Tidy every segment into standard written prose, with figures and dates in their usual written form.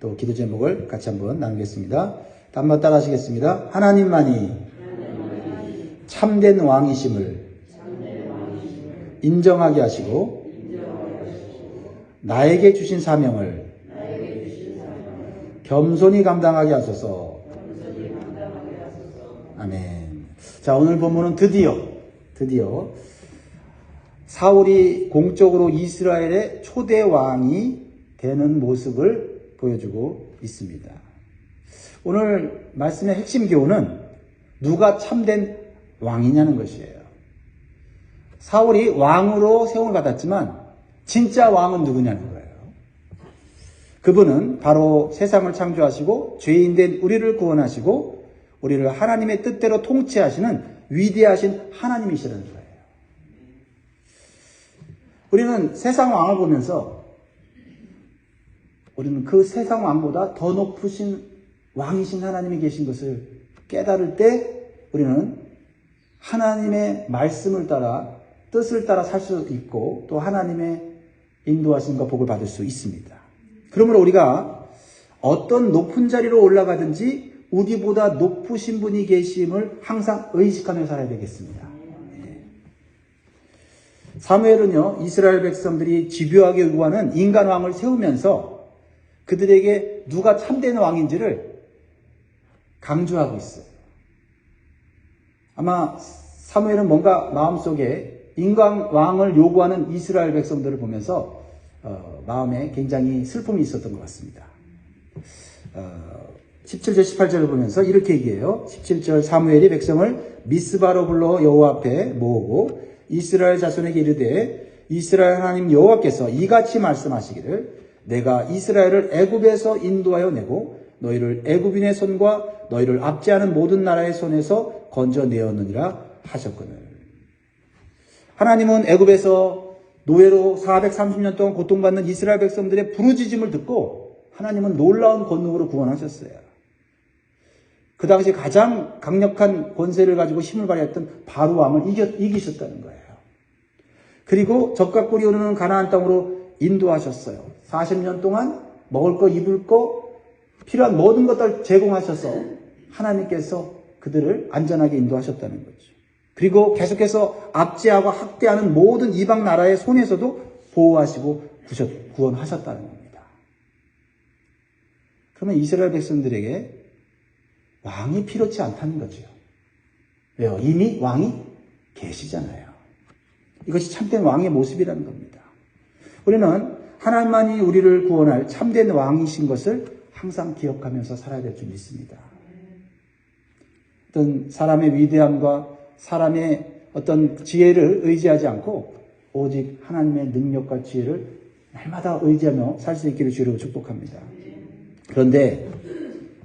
또 기도 제목을 같이 한번 나누겠습니다. 한번 따라 하시겠습니다. 하나님만이 참된 왕이심을 인정하게 하시고 나에게 주신 사명을 겸손히 감당하게 하소서. 아멘. 자, 오늘 본문은 드디어 사울이 공적으로 이스라엘의 초대 왕이 되는 모습을 보여주고 있습니다. 오늘 말씀의 핵심 교훈은 누가 참된 왕이냐는 것이에요. 사울이 왕으로 세움을 받았지만 진짜 왕은 누구냐는 거예요. 그분은 바로 세상을 창조하시고 죄인된 우리를 구원하시고 우리를 하나님의 뜻대로 통치하시는 위대하신 하나님이시라는 거예요. 우리는 세상 왕을 보면서 우리는 그 세상 왕보다 더 높으신 왕이신 하나님이 계신 것을 깨달을 때 우리는 하나님의 말씀을 따라 뜻을 따라 살 수 있고 또 하나님의 인도하심과 복을 받을 수 있습니다. 그러므로 우리가 어떤 높은 자리로 올라가든지 우리보다 높으신 분이 계심을 항상 의식하며 살아야 되겠습니다. 사무엘은요, 이스라엘 백성들이 집요하게 요구하는 인간 왕을 세우면서 그들에게 누가 참된 왕인지를 강조하고 있어요. 아마 사무엘은 뭔가 마음속에 인간 왕을 요구하는 이스라엘 백성들을 보면서 마음에 굉장히 슬픔이 있었던 것 같습니다. 17절 18절을 보면서 이렇게 얘기해요. 17절 사무엘이 백성을 미스바로 불러 여호와 앞에 모으고 이스라엘 자손에게 이르되 이스라엘 하나님 여호와께서 이같이 말씀하시기를 내가 이스라엘을 애굽에서 인도하여 내고 너희를 애굽인의 손과 너희를 압제하는 모든 나라의 손에서 건져내었느니라 하셨거늘. 하나님은 애굽에서 노예로 430년 동안 고통받는 이스라엘 백성들의 부르짖음을 듣고 하나님은 놀라운 권능으로 구원하셨어요. 그 당시 가장 강력한 권세를 가지고 힘을 발휘했던 바로 왕을 이기셨다는 거예요. 그리고 적과 꿀이 흐르는 가나안 땅으로 인도하셨어요. 40년 동안 먹을 거 입을 거 필요한 모든 것들 제공하셔서 하나님께서 그들을 안전하게 인도하셨다는 거죠. 그리고 계속해서 압제하고 학대하는 모든 이방 나라의 손에서도 보호하시고 구원하셨다는 겁니다. 그러면 이스라엘 백성들에게 왕이 필요치 않다는 거죠. 왜요? 이미 왕이 계시잖아요. 이것이 참된 왕의 모습이라는 겁니다. 우리는 하나님만이 우리를 구원할 참된 왕이신 것을 항상 기억하면서 살아야 될 줄 믿습니다. 어떤 사람의 위대함과 사람의 어떤 지혜를 의지하지 않고 오직 하나님의 능력과 지혜를 날마다 의지하며 살 수 있기를 주로 축복합니다. 그런데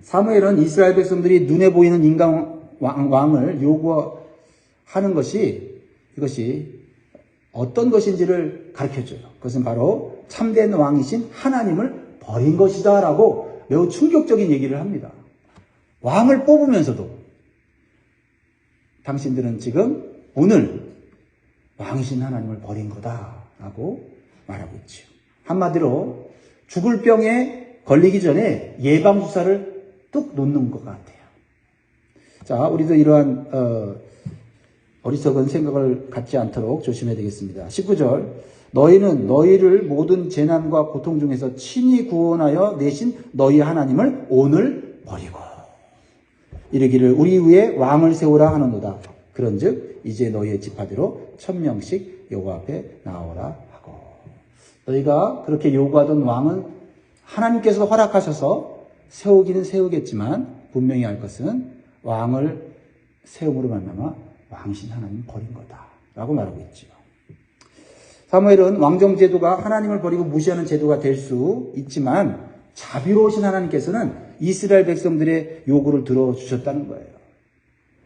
사무엘은 이스라엘 백성들이 눈에 보이는 인간 왕을 요구하는 이것이 어떤 것인지를 가르쳐줘요. 그것은 바로 참된 왕이신 하나님을 버린 것이다라고 매우 충격적인 얘기를 합니다. 왕을 뽑으면서도 당신들은 지금 오늘 왕이신 하나님을 버린 거다라고 말하고 있죠. 한마디로 죽을 병에 걸리기 전에 예방주사를 뚝 놓는 것 같아요. 자, 우리도 이러한 어리석은 생각을 갖지 않도록 조심해야 되겠습니다. 19절 너희는 너희를 모든 재난과 고통 중에서 친히 구원하여 내신 너희 하나님을 오늘 버리고 이르기를 우리 위에 왕을 세우라 하는도다. 그런즉 이제 너희의 지파대로 1000명씩 여호와 앞에 나오라 하고. 너희가 그렇게 요구하던 왕은 하나님께서 허락하셔서 세우기는 세우겠지만 분명히 알 것은 왕을 세움으로 말미암아 왕이신 하나님 버린 거다라고 말하고 있죠. 사무엘은 왕정 제도가 하나님을 버리고 무시하는 제도가 될 수 있지만 자비로우신 하나님께서는 이스라엘 백성들의 요구를 들어주셨다는 거예요.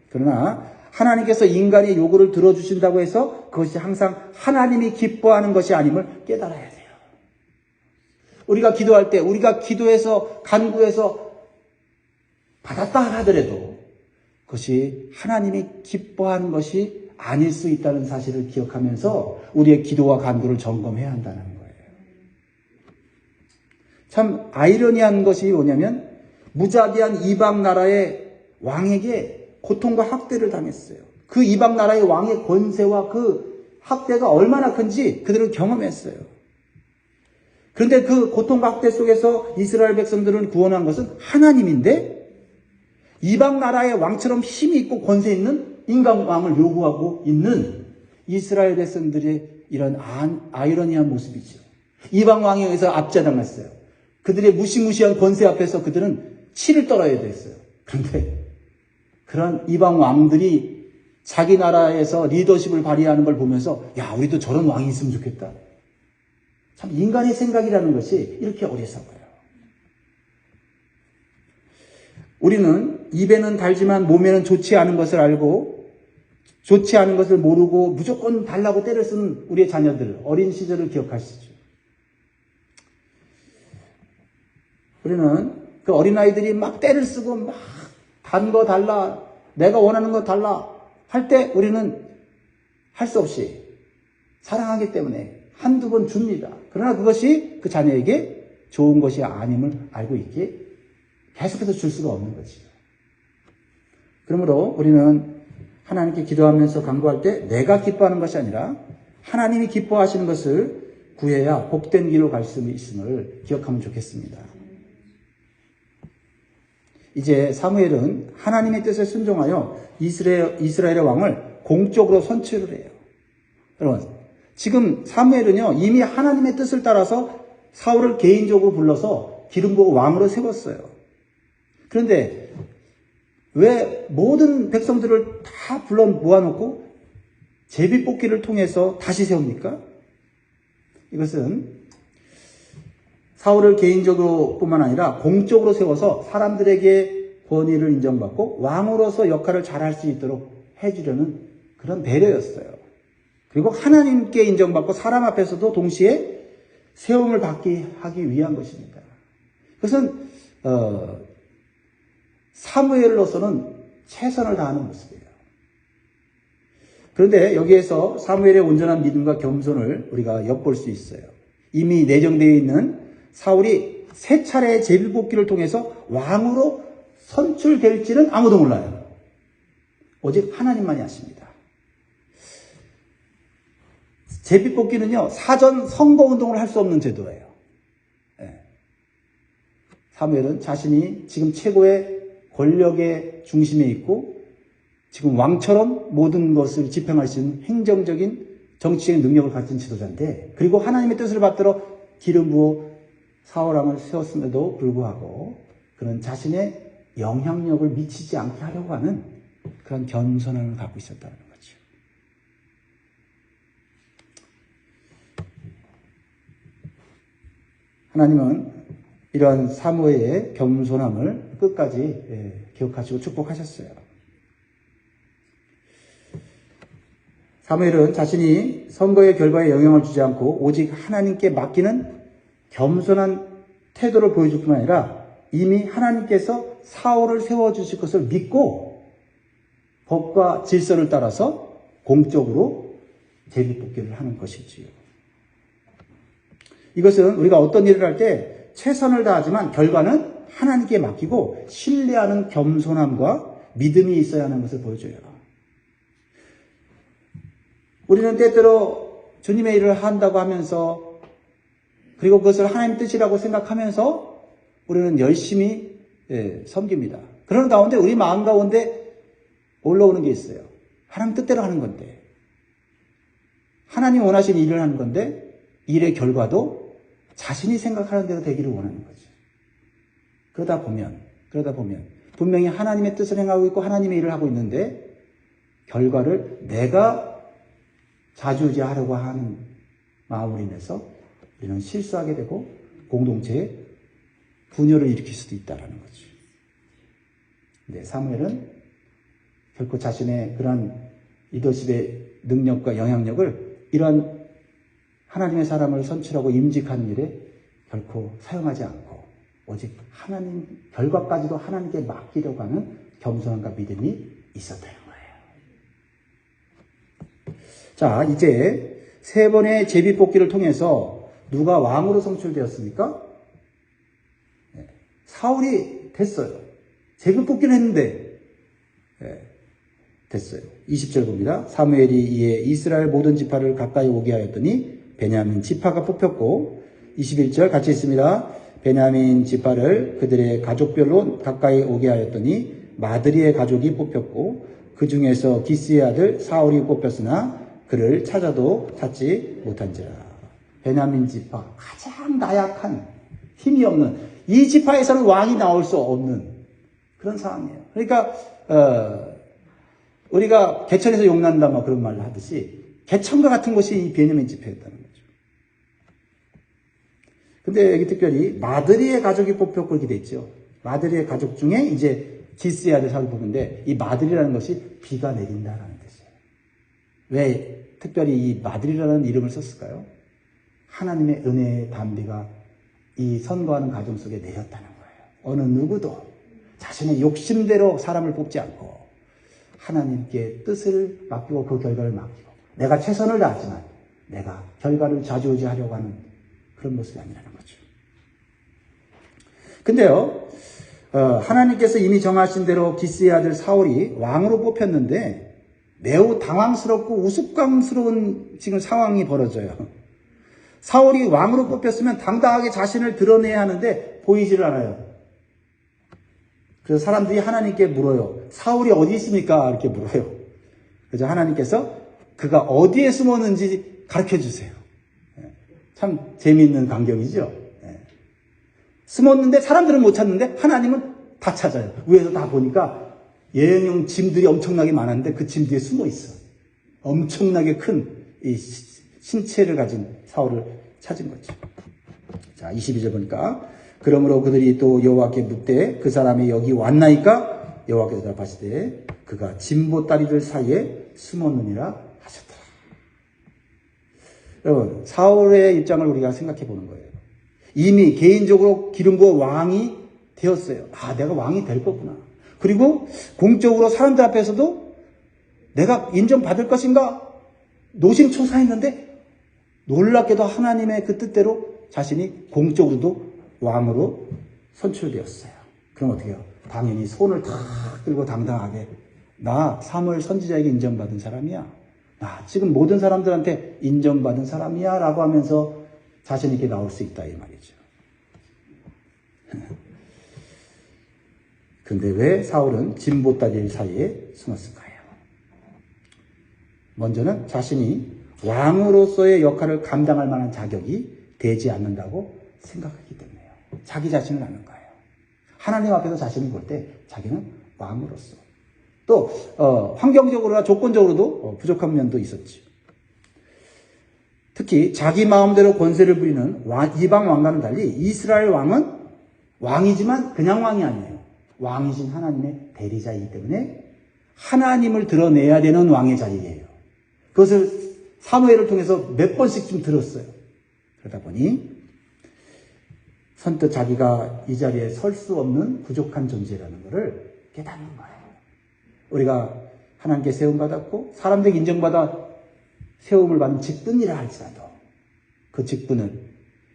그러나 하나님께서 인간의 요구를 들어주신다고 해서 그것이 항상 하나님이 기뻐하는 것이 아님을 깨달아야 돼요. 우리가 기도할 때 우리가 기도해서 간구해서 받았다 하더라도 그것이 하나님이 기뻐하는 것이 아닐 수 있다는 사실을 기억하면서 우리의 기도와 간구를 점검해야 한다는 거예요. 참 아이러니한 것이 뭐냐면 무자비한 이방 나라의 왕에게 고통과 학대를 당했어요. 그 이방 나라의 왕의 권세와 그 학대가 얼마나 큰지 그들은 경험했어요. 그런데 그 고통과 학대 속에서 이스라엘 백성들을 구원한 것은 하나님인데 이방 나라의 왕처럼 힘이 있고 권세 있는 인간 왕을 요구하고 있는 이스라엘 백성들의 이런 아이러니한 모습이죠. 이방 왕에 의해서 압제당했어요. 그들의 무시무시한 권세 앞에서 그들은 치를 떨어야 됐어요. 그런데 그런 이방 왕들이 자기 나라에서 리더십을 발휘하는 걸 보면서 야, 우리도 저런 왕이 있으면 좋겠다. 참 인간의 생각이라는 것이 이렇게 어리석어요. 우리는 입에는 달지만 몸에는 좋지 않은 것을 알고 좋지 않은 것을 모르고 무조건 달라고 때를 쓰는 우리의 자녀들, 어린 시절을 기억하시죠. 우리는 그 어린아이들이 막 때를 쓰고 막 단 거 달라, 내가 원하는 거 달라 할 때 우리는 할 수 없이 사랑하기 때문에 한두 번 줍니다. 그러나 그것이 그 자녀에게 좋은 것이 아님을 알고 있기에 계속해서 줄 수가 없는 거지요. 그러므로 우리는 하나님께 기도하면서 간구할 때 내가 기뻐하는 것이 아니라 하나님이 기뻐하시는 것을 구해야 복된 길로 갈 수 있음을 기억하면 좋겠습니다. 이제 사무엘은 하나님의 뜻에 순종하여 이스라엘의 왕을 공적으로 선출을 해요. 여러분, 지금 사무엘은요, 이미 하나님의 뜻을 따라서 사울을 개인적으로 불러서 기름 부어 왕으로 세웠어요. 그런데 왜 모든 백성들을 다 불러 모아놓고 제비뽑기를 통해서 다시 세웁니까? 이것은 사울을 개인적으로 뿐만 아니라 공적으로 세워서 사람들에게 권위를 인정받고 왕으로서 역할을 잘할 수 있도록 해주려는 그런 배려였어요. 그리고 하나님께 인정받고 사람 앞에서도 동시에 세움을 받게 하기 위한 것입니다. 그것은 사무엘로서는 최선을 다하는 모습이에요. 그런데 여기에서 사무엘의 온전한 믿음과 겸손을 우리가 엿볼 수 있어요. 이미 내정되어 있는 사울이 세 차례의 제비뽑기를 통해서 왕으로 선출될지는 아무도 몰라요. 오직 하나님만이 아십니다. 제비뽑기는요, 사전 선거운동을 할 수 없는 제도예요. 네. 사무엘은 자신이 지금 최고의 권력의 중심에 있고 지금 왕처럼 모든 것을 집행할 수 있는 행정적인 정치적인 능력을 가진 지도자인데, 그리고 하나님의 뜻을 받들어 기름 부어 사울왕을 세웠음에도 불구하고 그는 자신의 영향력을 미치지 않게 하려고 하는 그런 겸손함을 갖고 있었다는 거죠. 하나님은 이러한 사무엘의 겸손함을 끝까지 기억하시고 축복하셨어요. 사무엘은 자신이 선거의 결과에 영향을 주지 않고 오직 하나님께 맡기는 겸손한 태도를 보여줄 뿐만 아니라 이미 하나님께서 사울을 세워주실 것을 믿고 법과 질서를 따라서 공적으로 제비뽑기를 하는 것이지요. 이것은 우리가 어떤 일을 할 때 최선을 다하지만 결과는 하나님께 맡기고 신뢰하는 겸손함과 믿음이 있어야 하는 것을 보여줘요. 우리는 때때로 주님의 일을 한다고 하면서 그리고 그것을 하나님 뜻이라고 생각하면서 우리는 열심히 섬깁니다. 그런 가운데 우리 마음 가운데 올라오는 게 있어요. 하나님 뜻대로 하는 건데, 하나님 원하시는 일을 하는 건데 일의 결과도 자신이 생각하는 대로 되기를 원하는 거죠. 그러다 보면 분명히 하나님의 뜻을 행하고 있고 하나님의 일을 하고 있는데 결과를 내가 좌지우지하려고 하는 마음으로 인해서 우리는 실수하게 되고 공동체에 분열을 일으킬 수도 있다는 거죠. 근데 사무엘은 결코 자신의 그런 리더십의 능력과 영향력을 이러한 하나님의 사람을 선출하고 임직하는 일에 결코 사용하지 않고 오직 하나님 결과까지도 하나님께 맡기려고 하는 겸손함과 믿음이 있었다는 거예요. 자, 이제 세 번의 제비뽑기를 통해서 누가 왕으로 선출되었습니까? 사울이 됐어요. 제금 뽑기는 했는데 됐어요. 20절 봅니다. 사무엘이 이에 이스라엘 모든 지파를 가까이 오게 하였더니 베냐민 지파가 뽑혔고 21절 같이 있습니다. 베냐민 지파를 그들의 가족별로 가까이 오게 하였더니 마드리의 가족이 뽑혔고 그 중에서 기스의 아들 사울이 뽑혔으나 그를 찾아도 찾지 못한지라. 베냐민 지파 가장 나약한 힘이 없는 이 지파에서는 왕이 나올 수 없는 그런 상황이에요. 그러니까 우리가 개천에서 용난다 뭐 그런 말을 하듯이 개천과 같은 곳이 이 베냐민 지파였다는 거죠. 근데 여기 특별히 마드리의 가족이 뽑혔고 이렇게 돼 있죠. 마드리의 가족 중에 이제 기스의 아들 사울이 뽑는데 이 마드리라는 것이 비가 내린다라는 뜻이에요. 왜 특별히 이 마드리라는 이름을 썼을까요? 하나님의 은혜의 담비가 이 선거하는 가정 속에 내렸다는 거예요. 어느 누구도 자신의 욕심대로 사람을 뽑지 않고 하나님께 뜻을 맡기고 그 결과를 맡기고 내가 최선을 다하지만 내가 결과를 좌지우지하려고 하는 그런 모습이 아니라는 거죠. 근데요, 하나님께서 이미 정하신 대로 기스의 아들 사울이 왕으로 뽑혔는데 매우 당황스럽고 우스꽝스러운 지금 상황이 벌어져요. 사울이 왕으로 뽑혔으면 당당하게 자신을 드러내야 하는데 보이지를 않아요. 그래서 사람들이 하나님께 물어요. 사울이 어디 있습니까? 이렇게 물어요. 그래서 하나님께서 그가 어디에 숨었는지 가르쳐 주세요. 참 재미있는 광경이죠. 숨었는데 사람들은 못 찾는데 하나님은 다 찾아요. 위에서 다 보니까 예형 짐들이 엄청나게 많았는데 그 짐 뒤에 숨어 있어. 엄청나게 큰 이 신체를 가진 사울을 찾은 거죠. 자, 22절 보니까 그러므로 그들이 또 여호와께 묻되 그 사람이 여기 왔나이까? 여호와께서 대답하시되 그가 진보다리들 사이에 숨었느니라 하셨더라. 여러분, 사울의 입장을 우리가 생각해 보는 거예요. 이미 개인적으로 기름 부어 왕이 되었어요. 아, 내가 왕이 될 거구나. 그리고 공적으로 사람들 앞에서도 내가 인정받을 것인가 노심초사했는데 놀랍게도 하나님의 그 뜻대로 자신이 공적으로도 왕으로 선출되었어요. 그럼 어떻게 해요? 당연히 손을 탁 들고 당당하게 나 사무엘 선지자에게 인정받은 사람이야. 나 지금 모든 사람들한테 인정받은 사람이야 라고 하면서 자신 있게 나올 수 있다 이 말이죠. 근데 왜 사울은 진보다리 사이에 숨었을까요? 먼저는 자신이 왕으로서의 역할을 감당할 만한 자격이 되지 않는다고 생각하기 때문에요. 자기 자신을 아는 거예요. 하나님 앞에서 자신을 볼 때 자기는 왕으로서 또 환경적으로나 조건적으로도 부족한 면도 있었죠. 특히 자기 마음대로 권세를 부리는 이방 왕과는 달리 이스라엘 왕은 왕이지만 그냥 왕이 아니에요. 왕이신 하나님의 대리자이기 때문에 하나님을 드러내야 되는 왕의 자리예요. 그것을 사무엘을 통해서 몇 번씩 좀 들었어요. 그러다 보니 선뜻 자기가 이 자리에 설 수 없는 부족한 존재라는 것을 깨닫는 거예요. 우리가 하나님께 세움받았고 사람들에게 인정받아 세움을 받는 직분이라 할지라도 그 직분은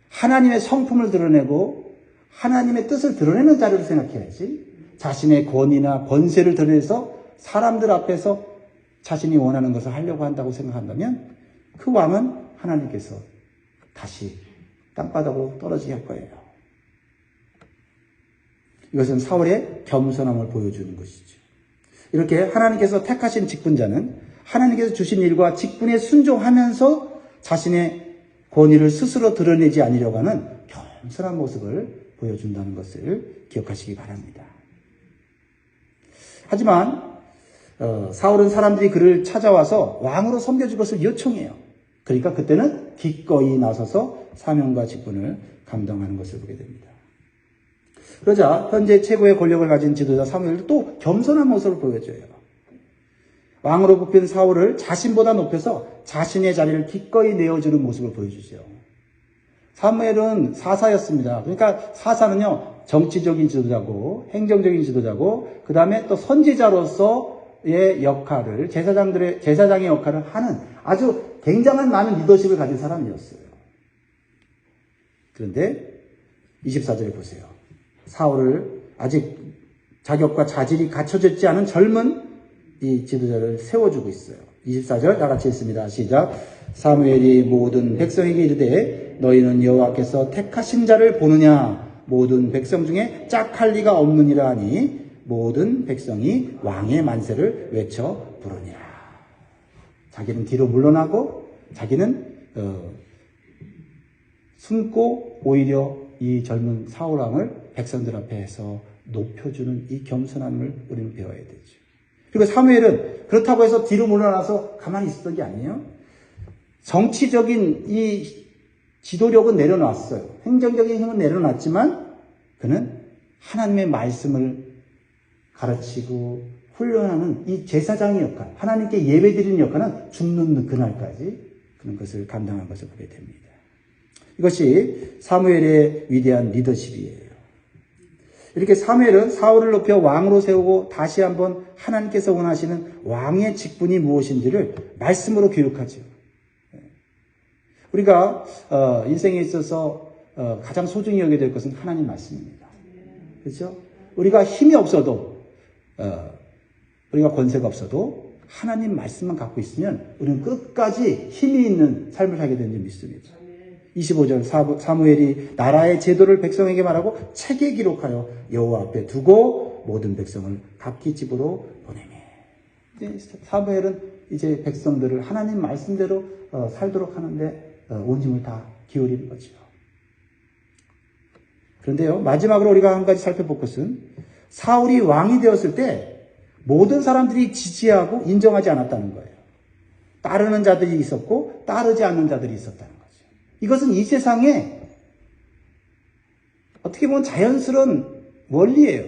하나님의 성품을 드러내고 하나님의 뜻을 드러내는 자리로 생각해야지 자신의 권위나 권세를 드러내서 사람들 앞에서 자신이 원하는 것을 하려고 한다고 생각한다면 그 왕은 하나님께서 다시 땅바닥으로 떨어지게 할 거예요. 이것은 사울의 겸손함을 보여주는 것이죠. 이렇게 하나님께서 택하신 직분자는 하나님께서 주신 일과 직분에 순종하면서 자신의 권위를 스스로 드러내지 않으려고 하는 겸손한 모습을 보여준다는 것을 기억하시기 바랍니다. 하지만 사울은 사람들이 그를 찾아와서 왕으로 섬겨줄 것을 요청해요. 그러니까 그때는 기꺼이 나서서 사명과 직분을 감당하는 것을 보게 됩니다. 그러자 현재 최고의 권력을 가진 지도자 사무엘도 또 겸손한 모습을 보여줘요. 왕으로 뽑힌 사울을 자신보다 높여서 자신의 자리를 기꺼이 내어주는 모습을 보여주죠. 사무엘은 사사였습니다. 그러니까 사사는요, 정치적인 지도자고 행정적인 지도자고 그 다음에 또 선지자로서의 역할을 제사장의 역할을 하는 아주 굉장한 많은 리더십을 가진 사람이었어요. 그런데 24절에 보세요. 사울을 아직 자격과 자질이 갖춰졌지 않은 젊은 이 지도자를 세워주고 있어요. 24절 다 같이 읽습니다. 시작. 사무엘이 모든 백성에게 이르되 너희는 여호와께서 택하신 자를 보느냐 모든 백성 중에 짝할 리가 없느니라 하니 모든 백성이 왕의 만세를 외쳐 부르니라. 자기는 뒤로 물러나고 자기는 숨고 오히려 이 젊은 사울 왕을 백성들 앞에서 높여주는 이 겸손함을 우리는 배워야 되죠. 그리고 사무엘은 그렇다고 해서 뒤로 물러나서 가만히 있었던 게 아니에요. 정치적인 이 지도력은 내려놨어요. 행정적인 힘은 내려놨지만 그는 하나님의 말씀을 가르치고 훈련하는 이 제사장의 역할, 하나님께 예배드리는 역할은 죽는 그날까지 그런 것을 감당한 것을 보게 됩니다. 이것이 사무엘의 위대한 리더십이에요. 이렇게 사무엘은 사울을 높여 왕으로 세우고 다시 한번 하나님께서 원하시는 왕의 직분이 무엇인지를 말씀으로 교육하죠. 우리가 인생에 있어서 가장 소중히 여겨야 될 것은 하나님 말씀입니다. 그렇죠? 우리가 힘이 없어도 우리가 권세가 없어도 하나님 말씀만 갖고 있으면 우리는 끝까지 힘이 있는 삶을 살게 되는 줄 믿습니다. 25절 사무엘이 나라의 제도를 백성에게 말하고 책에 기록하여 여호와 앞에 두고 모든 백성을 각기 집으로 보내매. 사무엘은 이제 백성들을 하나님 말씀대로 살도록 하는데 온 힘을 다 기울이는 거죠. 그런데요, 마지막으로 우리가 한 가지 살펴볼 것은 사울이 왕이 되었을 때 모든 사람들이 지지하고 인정하지 않았다는 거예요. 따르는 자들이 있었고 따르지 않는 자들이 있었다는 거죠. 이것은 이 세상에 어떻게 보면 자연스러운 원리예요.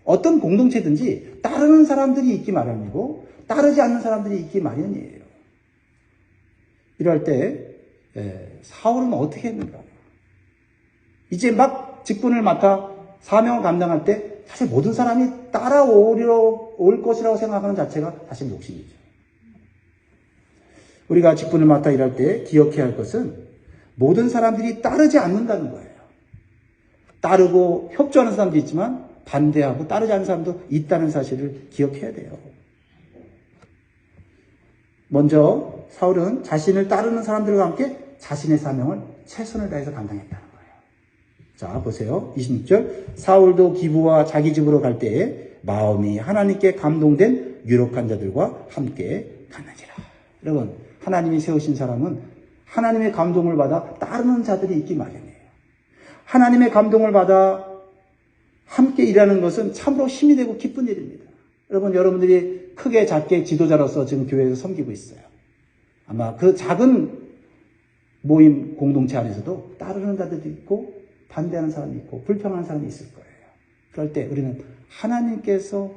어떤 공동체든지 따르는 사람들이 있기 마련이고 따르지 않는 사람들이 있기 마련이에요. 이럴 때 사울은 어떻게 했는가? 이제 막 직분을 맡아 사명을 감당할 때 사실 모든 사람이 올 것이라고 생각하는 자체가 사실 욕심이죠. 우리가 직분을 맡아 일할 때 기억해야 할 것은 모든 사람들이 따르지 않는다는 거예요. 따르고 협조하는 사람도 있지만 반대하고 따르지 않는 사람도 있다는 사실을 기억해야 돼요. 먼저 사울은 자신을 따르는 사람들과 함께 자신의 사명을 최선을 다해서 감당했다는 거예요. 자, 보세요. 26절. 사울도 기브와 자기 집으로 갈 때에 마음이 하나님께 감동된 유력한 자들과 함께 갔느니라. 여러분, 하나님이 세우신 사람은 하나님의 감동을 받아 따르는 자들이 있기 마련이에요. 하나님의 감동을 받아 함께 일하는 것은 참으로 힘이 되고 기쁜 일입니다. 여러분들이 크게 작게 지도자로서 지금 교회에서 섬기고 있어요. 아마 그 작은 모임 공동체 안에서도 따르는 자들도 있고 반대하는 사람이 있고 불평하는 사람이 있을 거예요. 그럴 때 우리는 하나님께서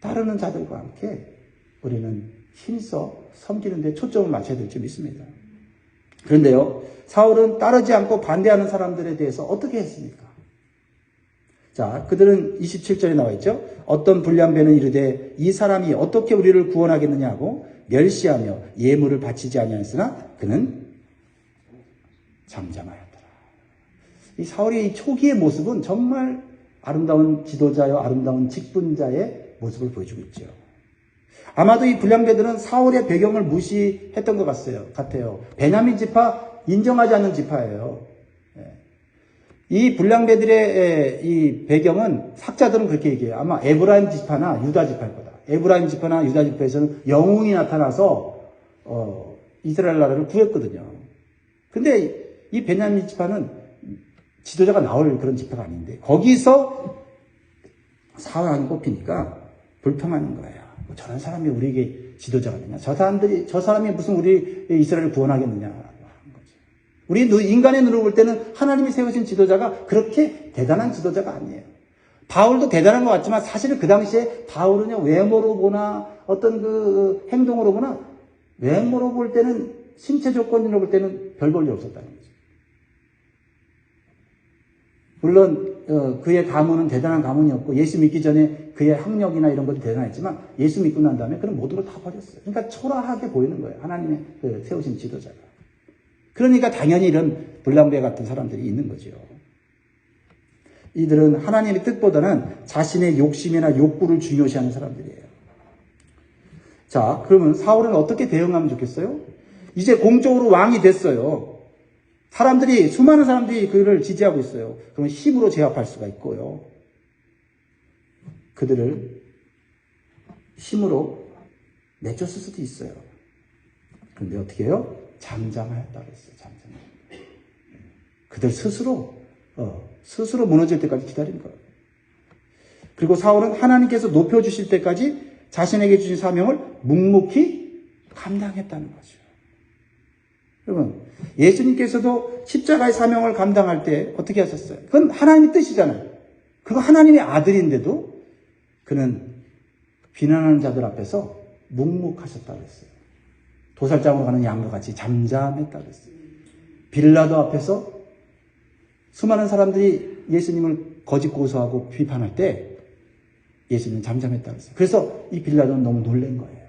따르는 자들과 함께 우리는 힘써 섬기는 데 초점을 맞춰야 될 줄 믿습니다. 그런데요, 사울은 따르지 않고 반대하는 사람들에 대해서 어떻게 했습니까? 자, 그들은 27절에 나와 있죠. 어떤 불량배는 이르되 이 사람이 어떻게 우리를 구원하겠느냐고 멸시하며 예물을 바치지 아니하였으나 그는 잠잠하였더라. 이 사울의 초기의 모습은 정말 아름다운 지도자요, 아름다운 직분자의 모습을 보여주고 있죠. 아마도 이 불량배들은 사울의 배경을 무시했던 것 같아요. 베냐민 지파 인정하지 않는 지파예요. 이 불량배들의 이 배경은 학자들은 그렇게 얘기해요. 아마 에브라임 지파나 유다 지파일 거다. 에브라임 지파나 유다 지파에서는 영웅이 나타나서 이스라엘 나라를 구했거든요. 근데 이 베냐민 지파는 지도자가 나올 그런 지파가 아닌데 거기서 사울 왕이 뽑히니까 불평하는 거예요. 저런 사람이 우리에게 지도자가 되냐? 저 사람이 무슨 우리 이스라엘을 구원하겠느냐라고 하는 거죠. 우리 인간의 눈으로 볼 때는 하나님이 세우신 지도자가 그렇게 대단한 지도자가 아니에요. 바울도 대단한 것 같지만 사실은 그 당시에 바울은요, 외모로 보나 어떤 그 행동으로 보나 외모로 볼 때는 신체 조건으로 볼 때는 별 볼 일 없었다는 거죠. 물론 그의 가문은 대단한 가문이었고 예수 믿기 전에 그의 학력이나 이런 것도 대단했지만 예수 믿고 난 다음에 그런 모든 걸 다 버렸어요. 그러니까 초라하게 보이는 거예요. 하나님의 세우신 지도자가. 그러니까 당연히 이런 불량배 같은 사람들이 있는 거죠. 이들은 하나님의 뜻보다는 자신의 욕심이나 욕구를 중요시하는 사람들이에요. 자, 그러면 사울은 어떻게 대응하면 좋겠어요? 이제 공적으로 왕이 됐어요. 수많은 사람들이 그를 지지하고 있어요. 그러면 힘으로 제압할 수가 있고요. 그들을 힘으로 내쫓을 수도 있어요. 그런데 어떻게 해요? 잠잠하였다고 했어요. 잠잠. 그들 스스로 무너질 때까지 기다린 거예요. 그리고 사울은 하나님께서 높여주실 때까지 자신에게 주신 사명을 묵묵히 감당했다는 거죠. 여러분, 예수님께서도 십자가의 사명을 감당할 때 어떻게 하셨어요? 그건 하나님의 뜻이잖아요. 그거 하나님의 아들인데도 그는 비난하는 자들 앞에서 묵묵하셨다고 했어요. 도살장으로 가는 양과 같이 잠잠했다고 했어요. 빌라도 앞에서 수많은 사람들이 예수님을 거짓 고소하고 비판할 때 예수님은 잠잠했다고 했어요. 그래서 이 빌라도는 너무 놀란 거예요.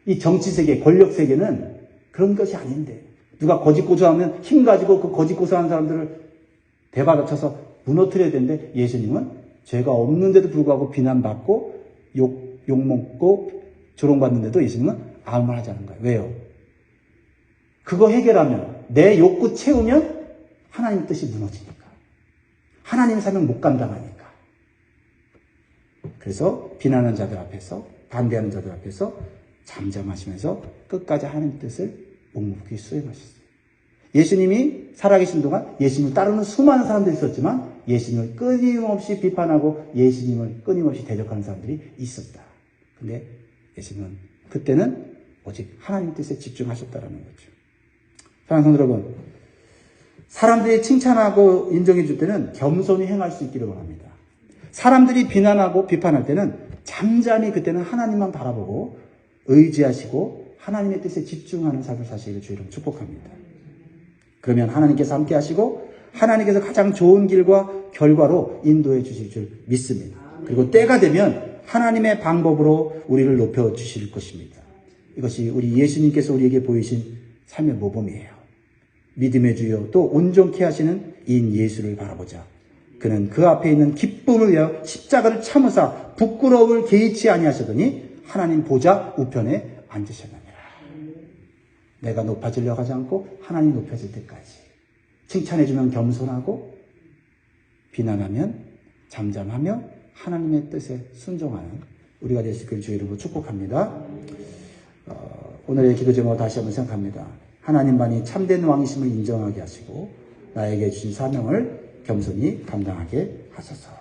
이 정치세계, 권력세계는 그런 것이 아닌데 누가 거짓 고소하면 힘 가지고 그 거짓 고소하는 사람들을 대받아쳐서 무너뜨려야 되는데 예수님은 죄가 없는데도 불구하고 비난받고 욕먹고 조롱받는데도 예수님은 아무 말 하지 않은 거예요. 왜요? 그거 해결하면 내 욕구 채우면 하나님 뜻이 무너지니까. 하나님의 사명 못 감당하니까. 그래서 비난하는 자들 앞에서 반대하는 자들 앞에서 잠잠하시면서 끝까지 하나님의 뜻을 묵묵히 수행하셨어요. 예수님이 살아계신 동안 예수님을 따르는 수많은 사람들이 있었지만 예수님을 끊임없이 비판하고 예수님을 끊임없이 대적하는 사람들이 있었다. 근데 예수님은 그때는 오직 하나님 뜻에 집중하셨다는 거죠. 사랑하는 성도 여러분, 사람들이 칭찬하고 인정해 줄 때는 겸손히 행할 수 있기를 원합니다. 사람들이 비난하고 비판할 때는 잠잠히 그때는 하나님만 바라보고 의지하시고 하나님의 뜻에 집중하는 삶을 사시기를 주의 이름으로 축복합니다. 그러면 하나님께서 함께 하시고 하나님께서 가장 좋은 길과 결과로 인도해 주실 줄 믿습니다. 그리고 때가 되면 하나님의 방법으로 우리를 높여 주실 것입니다. 이것이 우리 예수님께서 우리에게 보이신 삶의 모범이에요. 믿음의 주여 또 온전케 하시는 이인 예수를 바라보자. 그는 그 앞에 있는 기쁨을 위하여 십자가를 참으사 부끄러움을 개의치 아니하시더니 하나님 보좌 우편에 앉으셨느니라. 내가 높아지려 하지 않고 하나님 높여질 때까지 칭찬해주면 겸손하고 비난하면 잠잠하며 하나님의 뜻에 순종하는 우리가 될 수 있기를 주의 이름으로 축복합니다. 오늘의 기도 제목을 다시 한번 생각합니다. 하나님만이 참된 왕이심을 인정하게 하시고 나에게 주신 사명을 겸손히 감당하게 하소서.